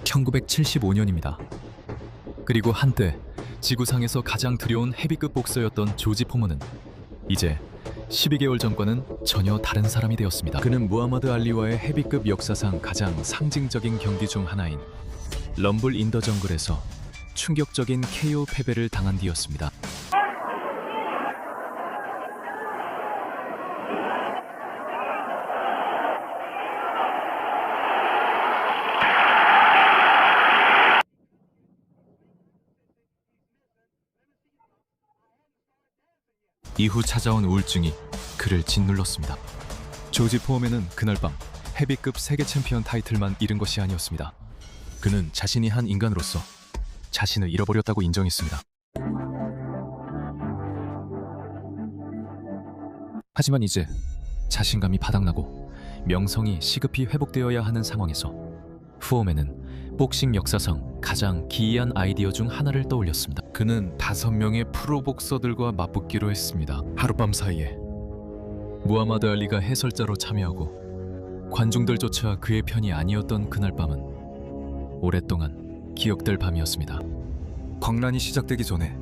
1975년입니다. 그리고 한때 지구상에서 가장 두려운 헤비급 복서였던 조지 포먼은 이제 12개월 전과는 전혀 다른 사람이 되었습니다. 그는 무하마드 알리와의 헤비급 역사상 가장 상징적인 경기 중 하나인 럼블 인 더 정글에서 충격적인 KO 패배를 당한 뒤였습니다. 이후 찾아온 우울증이 그를 짓눌렀습니다. 조지 포먼은 그날 밤 헤비급 세계 챔피언 타이틀만 잃은 것이 아니었습니다. 그는 자신이 한 인간으로서 자신을 잃어버렸다고 인정했습니다. 하지만 이제 자신감이 바닥나고 명성이 시급히 회복되어야 하는 상황에서 포먼은 복싱 역사상 가장 기이한 아이디어 중 하나를 떠올렸습니다. 그는 5명의 프로 복서들과 맞붙기로 했습니다. 하룻밤 사이에 무하마드 알리가 해설자로 참여하고 관중들조차 그의 편이 아니었던 그날 밤은 오랫동안 기억될 밤이었습니다. 광란이 시작되기 전에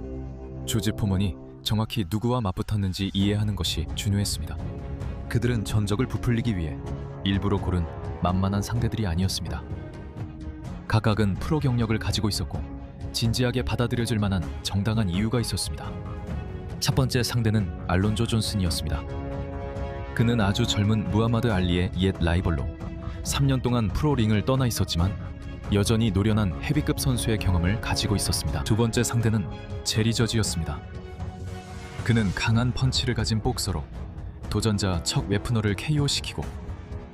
조지 포먼이 정확히 누구와 맞붙었는지 이해하는 것이 중요했습니다. 그들은 전적을 부풀리기 위해 일부러 고른 만만한 상대들이 아니었습니다. 각각은 프로 경력을 가지고 있었고 진지하게 받아들여질 만한 정당한 이유가 있었습니다. 첫 번째 상대는 알론조 존슨이었습니다. 그는 아주 젊은 무하마드 알리의 옛 라이벌로 3년 동안 프로링을 떠나 있었지만 여전히 노련한 헤비급 선수의 경험을 가지고 있었습니다. 두 번째 상대는 제리 저지였습니다. 그는 강한 펀치를 가진 복서로 도전자 척 웨프너를 KO시키고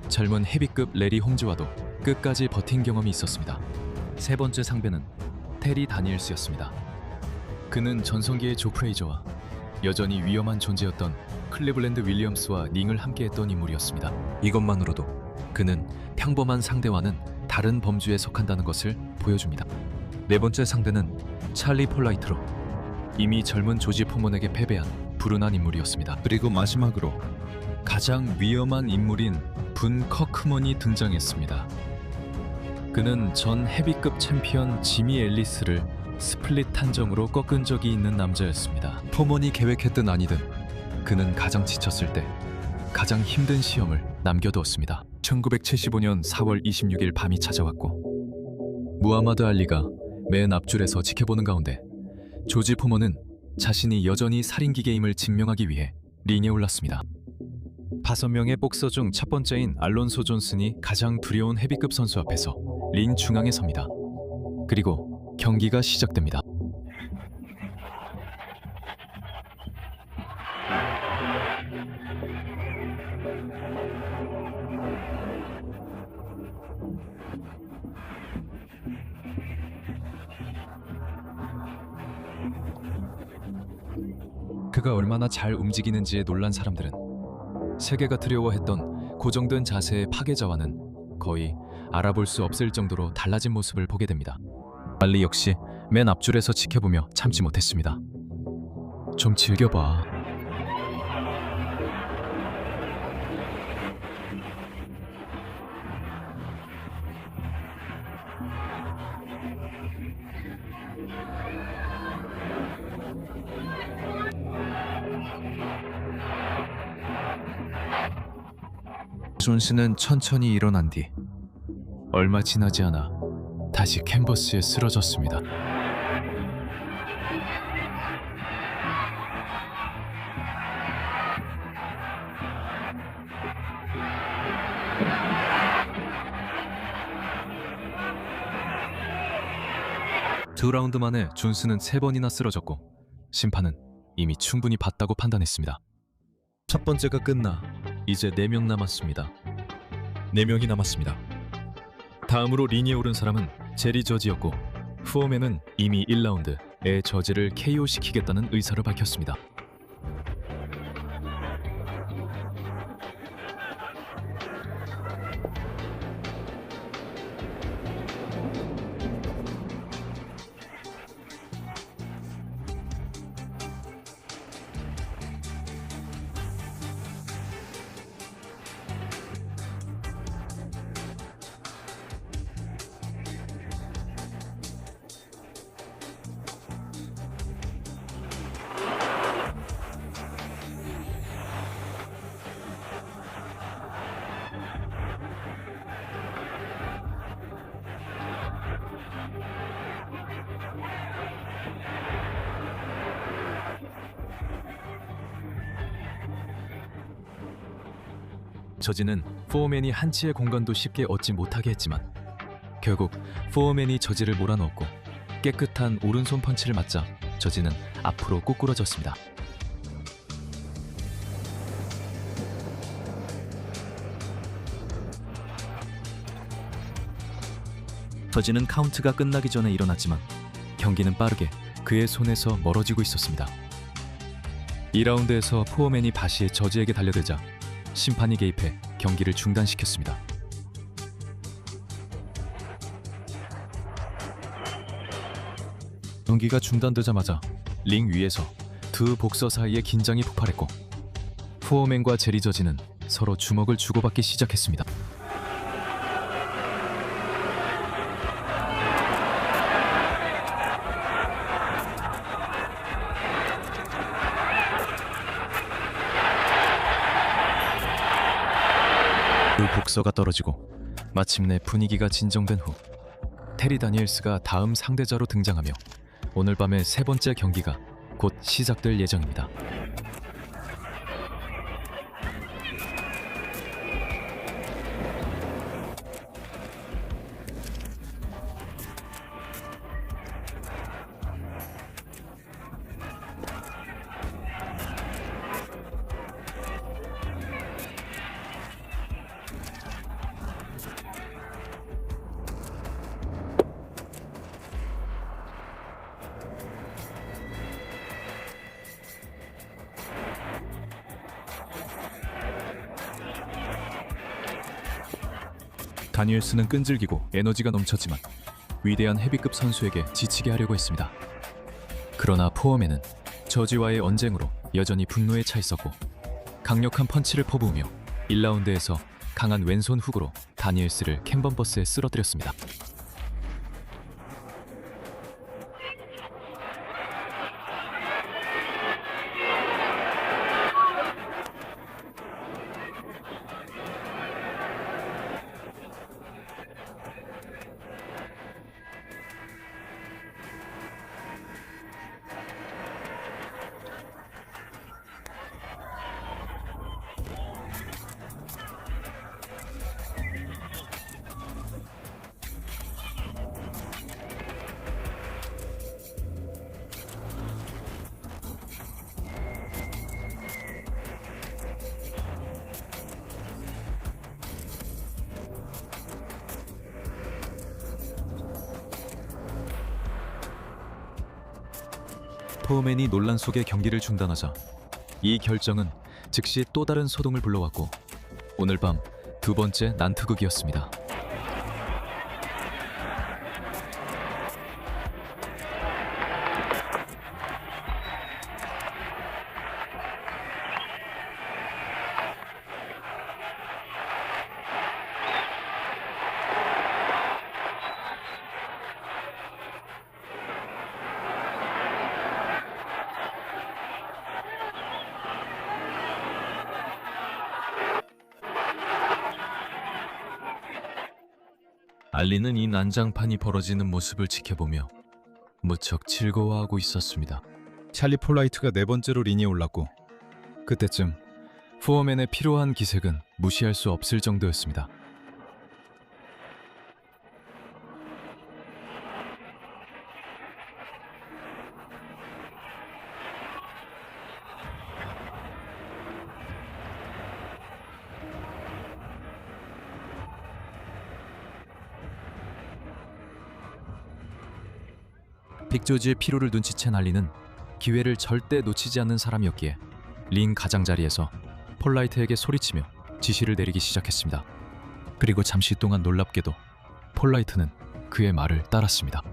젊은 헤비급 레리 홈즈와도 끝까지 버틴 경험이 있었습니다. 세 번째 상대는 테리 다니엘스였습니다. 그는 전성기의 조 프레이저와 여전히 위험한 존재였던 클리블랜드 윌리엄스와 링을 함께했던 인물이었습니다. 이것만으로도 그는 평범한 상대와는 다른 범주에 속한다는 것을 보여줍니다. 네 번째 상대는 찰리 폴라이트로 이미 젊은 조지 포먼에게 패배한 불운한 인물이었습니다. 그리고 마지막으로 가장 위험한 인물인 분 커크먼이 등장했습니다. 그는 전 헤비급 챔피언 지미 앨리스를 스플릿 판정으로 꺾은 적이 있는 남자였습니다. 포먼이 계획했든 아니든 그는 가장 지쳤을 때 가장 힘든 시험을 남겨두었습니다. 1975년 4월 26일 밤이 찾아왔고 무하마드 알리가 맨 앞줄에서 지켜보는 가운데 조지 포먼은 자신이 여전히 살인기계임을 증명하기 위해 링에 올랐습니다. 5명의 복서 중 첫 번째인 알론소 존슨이 가장 두려운 헤비급 선수 앞에서 링 중앙에 섭니다. 그리고 경기가 시작됩니다. 그가 얼마나 잘 움직이는지에 놀란 사람들은 세계가 두려워했던 고정된 자세의 파괴자와는 거의 알아볼 수 없을 정도로 달라진 모습을 보게 됩니다. 알리 역시 맨 앞줄에서 지켜보며 참지 못했습니다. 좀 즐겨봐. 존슨은 천천히 일어난 뒤 얼마 지나지 않아 다시 캔버스에 쓰러졌습니다. 두 라운드 만에 존슨은 3번이나 쓰러졌고 심판은 이미 충분히 봤다고 판단했습니다. 첫 번째가 끝나 이제 4명 남았습니다. 4명이 남았습니다. 다음으로 링에 오른 사람은 제리 저지였고 포먼은 이미 1라운드에 저지를 KO시키겠다는 의사를 밝혔습니다. 저지는 포어맨이 한치의 공간도 쉽게 얻지 못하게 했지만 결국 포어맨이 저지를 몰아넣었고 깨끗한 오른손 펀치를 맞자 저지는 앞으로 꼬꾸라졌습니다. 저지는 카운트가 끝나기 전에 일어났지만 경기는 빠르게 그의 손에서 멀어지고 있었습니다. 2라운드에서 포어맨이 다시 저지에게 달려들자 심판이 개입해 경기를 중단시켰습니다. 경기가 중단되자마자 링 위에서 두 복서 사이의 긴장이 폭발했고 포어맨과 제리 저지는 서로 주먹을 주고받기 시작했습니다. 두 복서가 떨어지고 마침내 분위기가 진정된 후 테리 다니엘스가 다음 상대자로 등장하며 오늘 밤의 세 번째 경기가 곧 시작될 예정입니다. 다니엘스는 끈질기고 에너지가 넘쳤지만 위대한 헤비급 선수에게 지치게 하려고 했습니다. 그러나 포어맨은 저지와의 언쟁으로 여전히 분노에 차 있었고 강력한 펀치를 퍼부으며 1라운드에서 강한 왼손 훅으로 다니엘스를 캔버스에 쓰러뜨렸습니다. 포어맨이 논란 속에 경기를 중단하자 이 결정은 즉시 또 다른 소동을 불러왔고 오늘 밤 두 번째 난투극이었습니다. 알리는 이 난장판이 벌어지는 모습을 지켜보며 무척 즐거워하고 있었습니다. 찰리 폴라이트가 네 번째로 링에 올랐고 그때쯤 포어맨의 피로한 기색은 무시할 수 없을 정도였습니다. 빅조지의 피로를 눈치챈 알리는 기회를 절대 놓치지 않는 사람이었기에 링 가장자리에서 폴라이트에게 소리치며 지시를 내리기 시작했습니다. 그리고 잠시 동안 놀랍게도 폴라이트는 그의 말을 따랐습니다.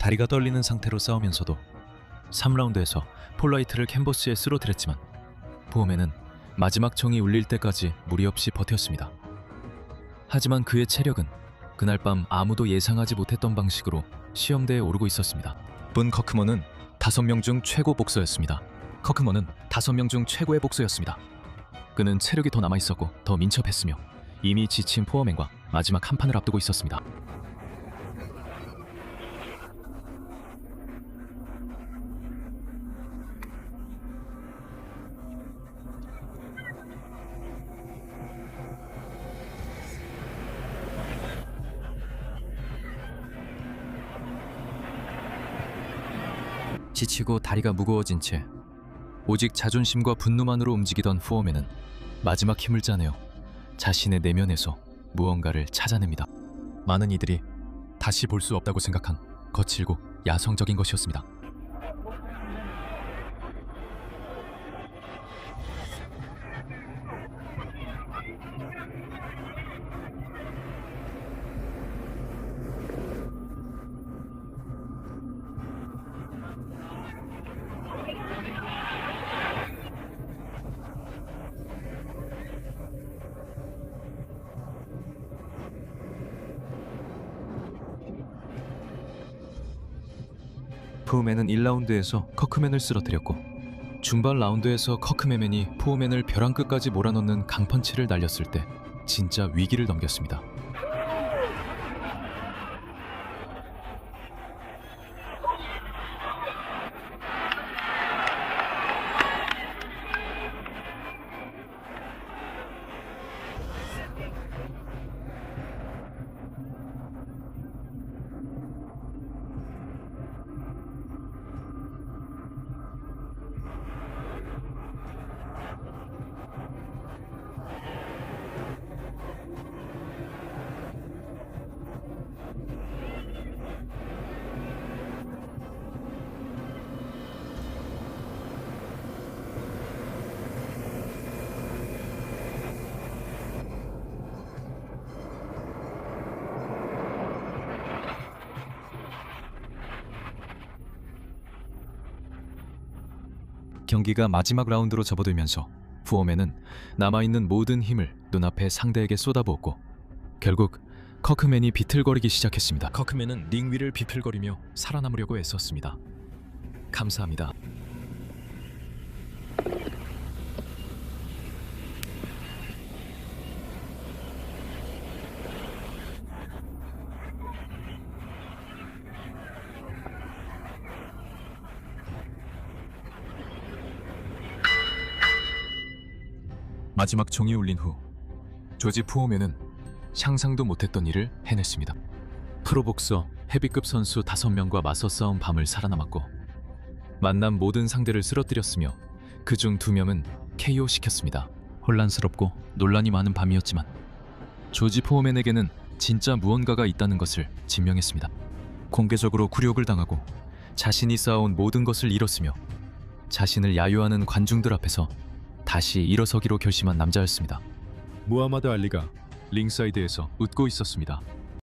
다리가 떨리는 상태로 싸우면서도 3라운드에서 폴라이트를 캔버스에 쓰러뜨렸지만 푸오맨은 마지막 총이 울릴 때까지 무리 없이 버텼습니다. 하지만 그의 체력은 그날 밤 아무도 예상하지 못했던 방식으로 시험대에 오르고 있었습니다. 본 커크먼은 5명 중 최고 복서였습니다. 커크먼은 5명 중 최고의 복서였습니다. 그는 체력이 더 남아있었고 더 민첩했으며 이미 지친 푸어맨과 마지막 한 판을 앞두고 있었습니다. 지치고 다리가 무거워진 채 오직 자존심과 분노만으로 움직이던 푸어맨은 마지막 힘을 짜내어 자신의 내면에서 무언가를 찾아냅니다. 많은 이들이 다시 볼 수 없다고 생각한 거칠고 야성적인 것이었습니다. 푸오맨은 1라운드에서 커크맨을 쓰러뜨렸고 중반 라운드에서 커크맨이 푸오맨을 벼랑 끝까지 몰아넣는 강펀치를 날렸을 때 진짜 위기를 넘겼습니다. 경기가 마지막 라운드로 접어들면서 푸어맨은 남아있는 모든 힘을 눈앞에 상대에게 쏟아부었고 결국 커크맨이 비틀거리기 시작했습니다. 커크맨은 링 위를 비틀거리며 살아남으려고 애썼습니다. 감사합니다. 마지막 종이 울린 후 조지 푸오맨은 상상도 못했던 일을 해냈습니다. 프로복서 헤비급 선수 5명과 맞서 싸운 밤을 살아남았고 만난 모든 상대를 쓰러뜨렸으며 그중 2명은 KO 시켰습니다. 혼란스럽고 논란이 많은 밤이었지만 조지 푸오맨에게는 진짜 무언가가 있다는 것을 증명했습니다. 공개적으로 굴욕을 당하고 자신이 쌓아온 모든 것을 잃었으며 자신을 야유하는 관중들 앞에서 다시 일어서기로 결심한 남자였습니다. 무하마드 알리가 링사이드에서 웃고 있었습니다.